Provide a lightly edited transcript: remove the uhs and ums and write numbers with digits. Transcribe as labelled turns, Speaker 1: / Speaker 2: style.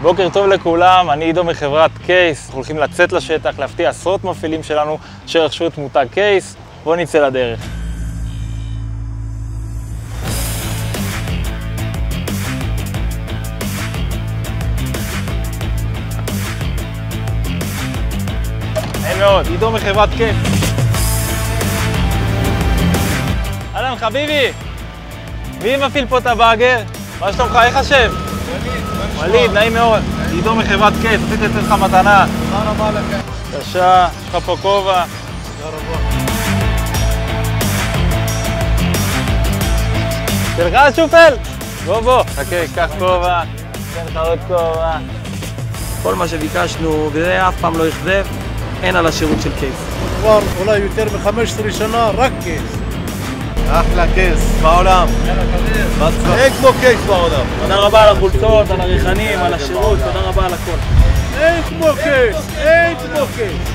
Speaker 1: בוקר טוב לכולם, אני עידו מחברת קייס. אנחנו הולכים לצאת לשטח, להפתיע עשרות מפעילים שלנו שרכשו את מותג קייס. בואו נצא לדרך. נעים מאוד, עידו מחברת קייס. אהלן חביבי, מי מפעיל פה את הבאגר? מה שלומך? איך השם? וליד, נעים מאוד. עידו מחברת קייס, רציתי לתת לך מתנה.
Speaker 2: תודה רבה לכם.
Speaker 1: בבקשה, יש לך פה כובע.
Speaker 2: תודה רבה.
Speaker 1: שלך שופל? בוא, חכה, קח כובע. תן לך עוד כובע.
Speaker 3: כל מה שביקשנו, וזה אף פעם לא יכזב, אין על השירות של קייס.
Speaker 2: כבר אולי יותר מ-15 שנה, רק קייס. אחלה קייס בעולם. אין כמו קייס בעולם.
Speaker 3: תודה רבה על החולצות, על הריחנים, על השירות, תודה רבה על הכל.
Speaker 2: אין כמו קייס, אין כמו קייס.